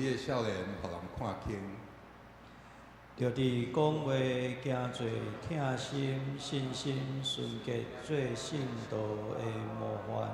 的少年，互人看轻。着伫讲话行做疼心，信心纯洁做圣道的模范。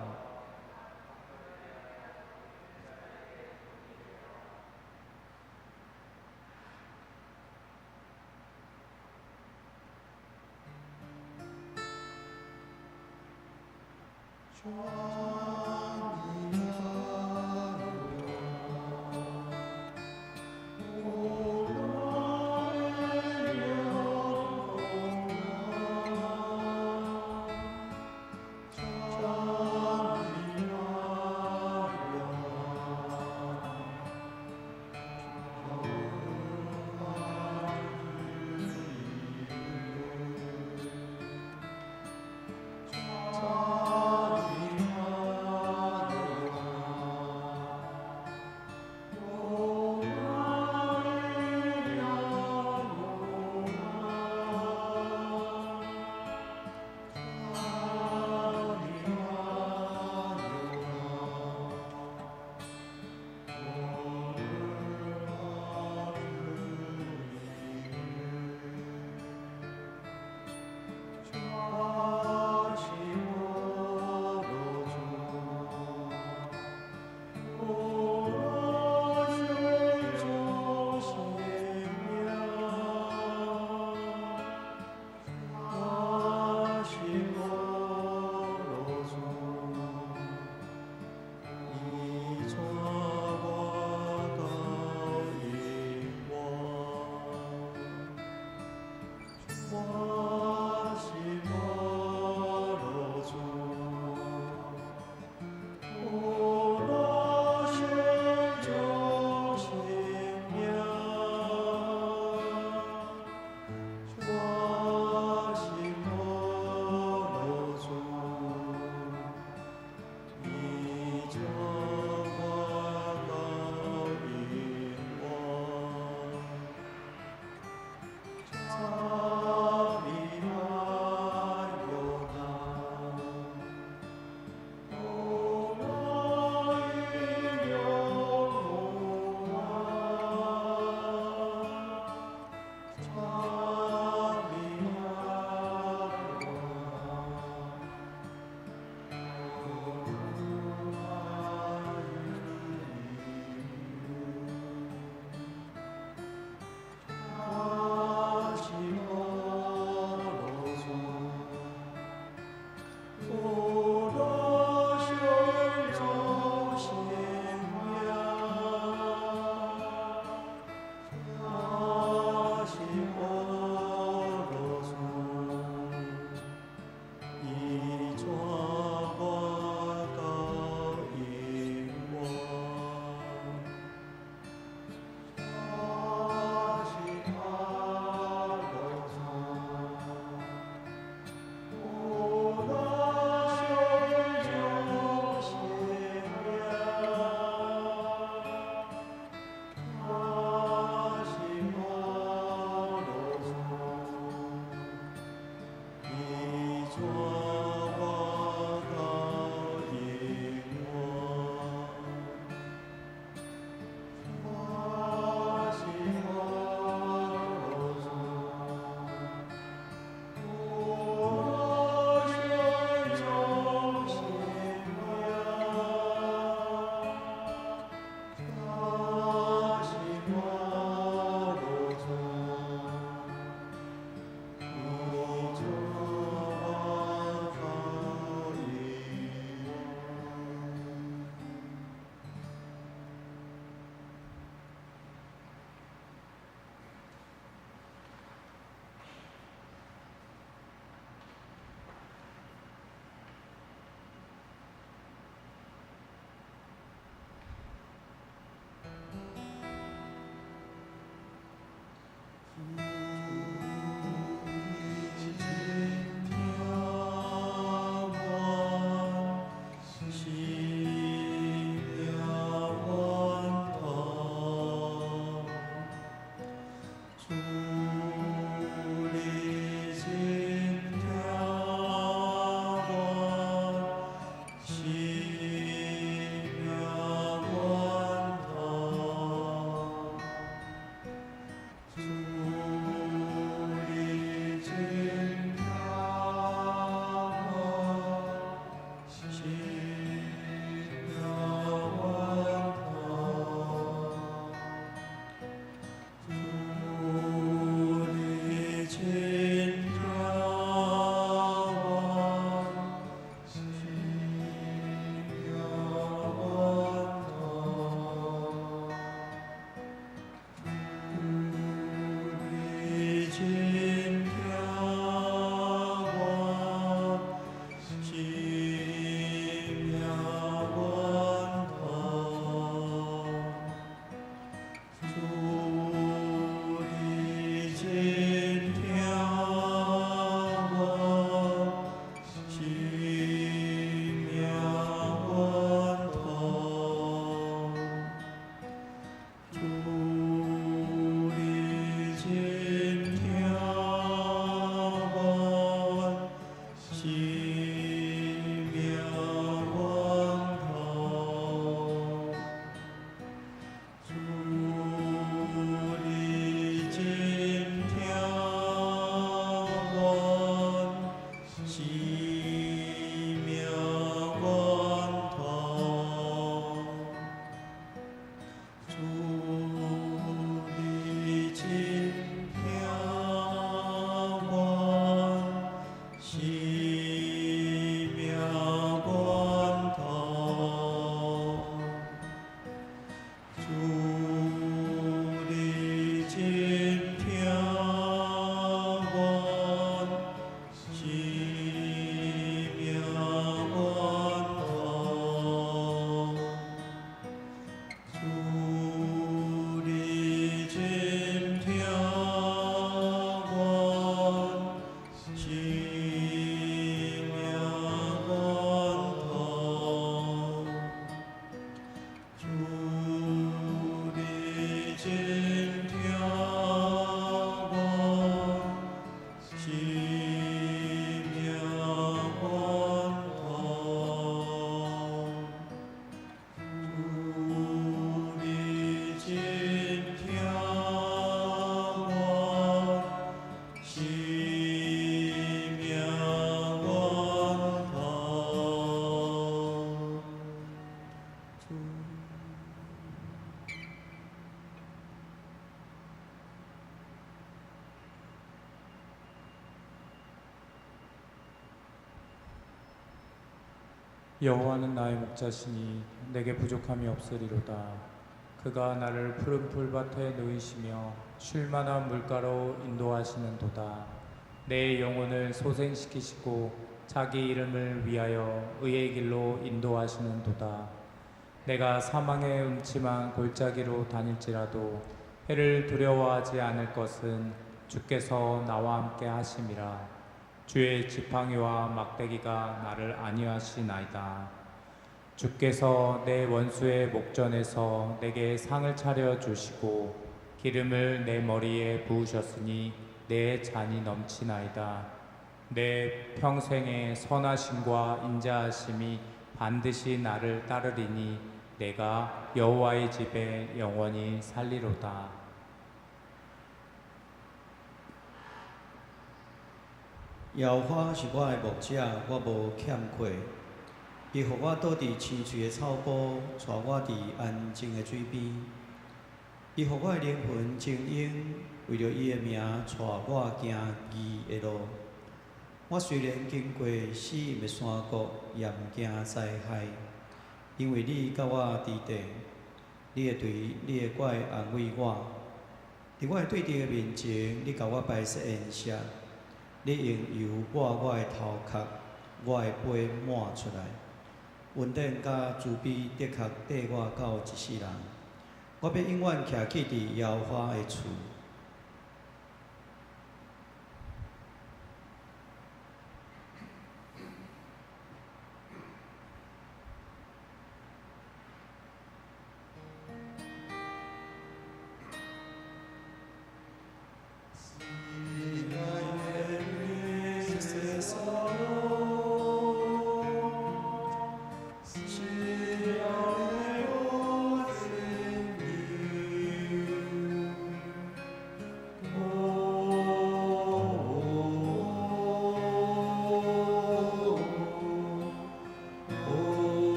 여호와는 나의 목자시니 내게 부족함이 없으리로다. 그가 나를 푸른 풀밭에 누이시며 쉴 만한 물가로 인도하시는도다. 내 영혼을 소생시키시고 자기 이름을 위하여 의의 길로 인도하시는도다. 내가 사망의 음침한 골짜기로 다닐지라도 해를 두려워하지 않을 것은 주께서 나와 함께 하심이라. 주의 지팡이와 막대기가 나를 안위하시나이다. 주께서 내 원수의 목전에서 내게 상을 차려 주시고 기름을 내 머리에 부으셨으니 내 잔이 넘치나이다. 내 평생의 선하심과 인자하심이 반드시 나를 따르리니 내가 여호와의 집에 영원히 살리로다.耶和华是我的牧者，我无欠缺。伊予我倒伫青翠的草坡，带我伫安静的水边。伊予我的灵魂静养，为着伊的名，带我行义的路。我虽然经过死荫的山谷，也毋惊灾害，因为你甲我伫地，你的对，你的拐安慰我。伫我的对敌的面前，你甲我摆设筵席。你用油抹我的头壳，我的杯满出来。恩典甲慈悲的确缀我到一世人。我要永远徛起伫耶和华的厝。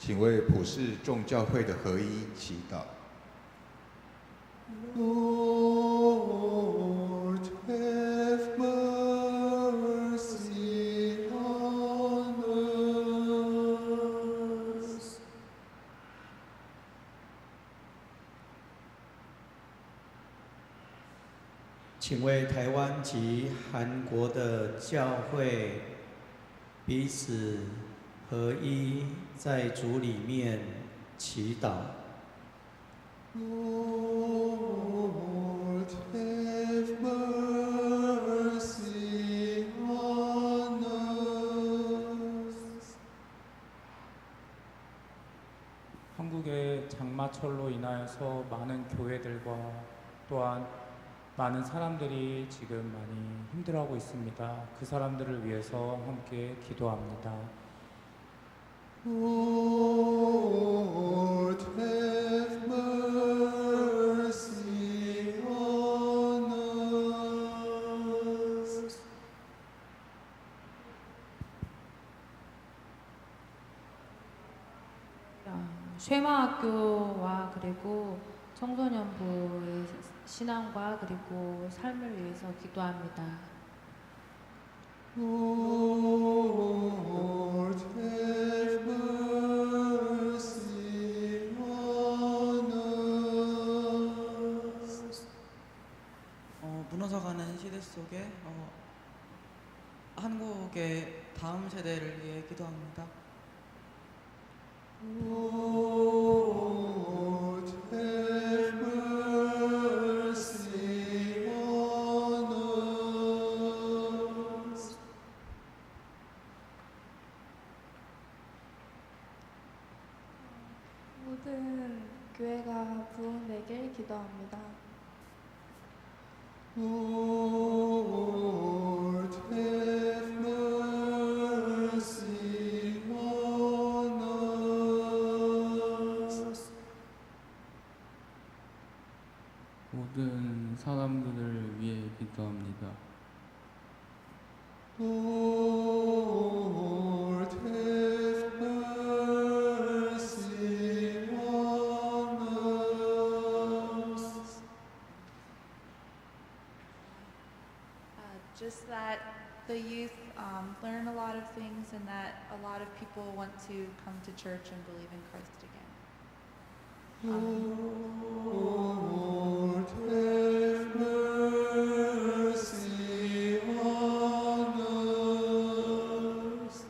请为普世众教会的合一祈祷。Lord, have mercy on us. 请为台湾及韩国的教会彼此合一，在主里面祈祷。Lord, have mercy on us. 한국의 장마철로 인하여서 많은 교회들과 또한 많은 사람들이 지금 많이 힘들어하고 있습니다. 그 사람들을 위해서 함께 기도합니다. Lord, have mercy on us. 쉐마학교와 그리고 청소년부의 신앙과 그리고 삶을 위해서 기도합니다. Lord, have mercy on us. 무너져가는 시대 속에 한국의 다음 세대를 위해 기도합니다. Lord, have mercy on us. 모든 교회가 부흥되길 기도합니다. Lord, have mercy on us. 모든 사람들을 위해 기도합니다. Lord, have mercy on us. Just that the youth learn a lot of things and that a lot of people want to come to church and believe in Christ again. Lord, have mercy on us.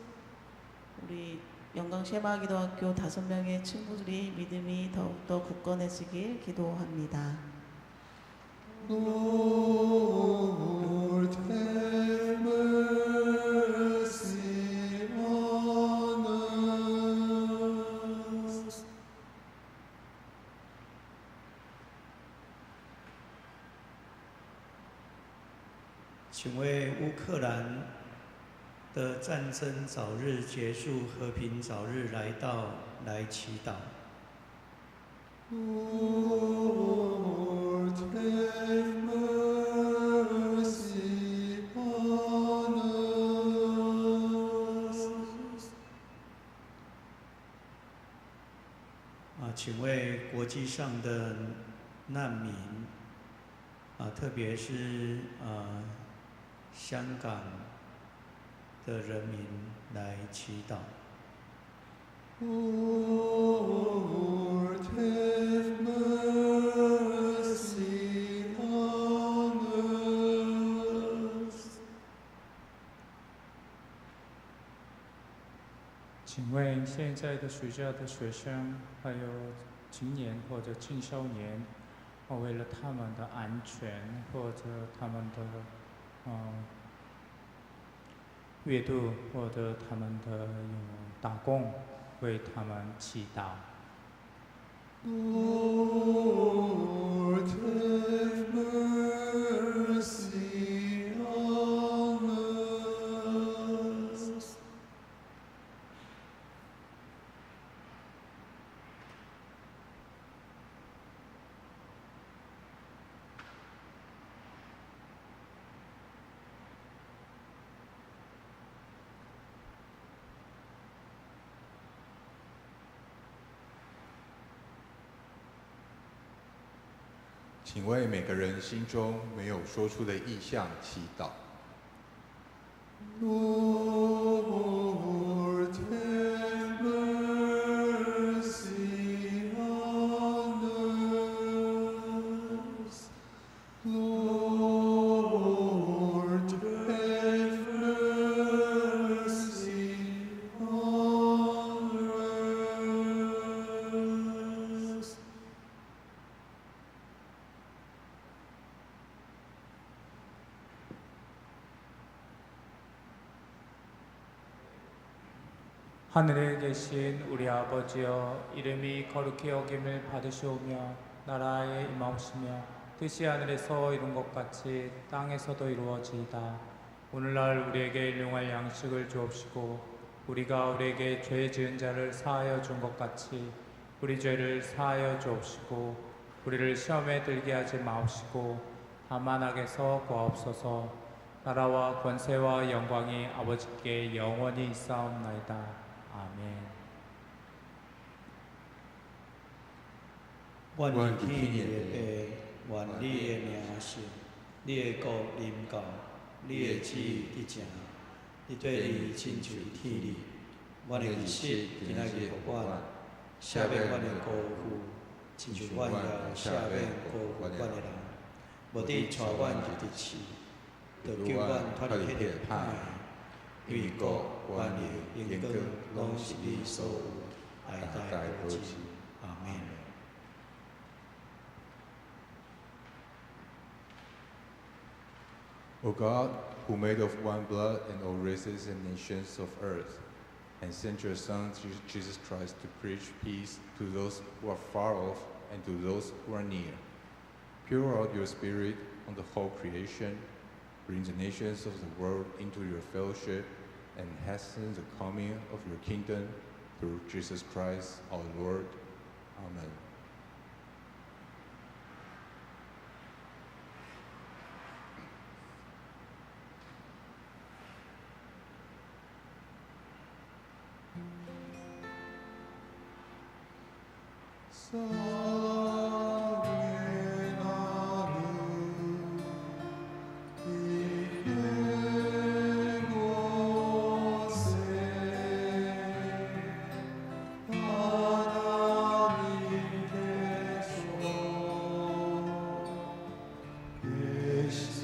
우리 영광 쉐마기도학교 5명의 친구들이 믿음이 더욱더 굳건해지길 기도합니다. Lord, have mercy on us.请为乌克兰的战争早日结束，和平早日来到，来祈祷。Lord, have mercy on us. 请为国际上的难民特别是香港的人民来祈祷。Lord, have mercy on us. 请为现在的暑假的学生，还有青年或者青少年，为了他们的安全或者他们的阅读或者他们的打工，为他们祈祷。Lord, have mercy on us. 请为每个人心中没有说出的意向祈祷。Lord, have mercy on us. Lord, have mercy on us. 하늘에 계신 우리 아버지여, 이름이 거룩히 여김을 받으시오며 나라에 임하옵시며 뜻이 하늘에서 이룬 것 같이 땅에서도 이루어지이다. 오늘날 우리에게 일용할 양식을 주옵시고 우리가 우리에게 죄 지은 자를 사하여 준 것 같이 우리 죄를 사하여 주옵시고 우리를 시험에 들게 하지 마옵시고 다만 악에서 구하옵소서. 나라와 권세와 영광이 아버지께 영원히 있사옵나이다. 아멘. 愿意去你的地，愿你的名成，你的国临到，你的旨意伫正，你对你亲像天理。阮的日食今仔日予阮，赦免阮的过负，亲像阮也赦免过负阮的人。无伫带阮入敌市，就救阮脱离迄个歹的。因为国、权力、荣光，拢是你所有，代代无尽。阿门。 O God, who made of one blood and all races and nations of earth, and sent your Son, Jesus Christ, to preach peace to those who are far off and to those who are near. Pour out your Spirit on the whole creation, bring the nations of the world into your fellowship, and hasten the coming of your kingdom through Jesus Christ our Lord. Amen. 사랑의 나무 깊은 곳에 하나님께서 계시도다.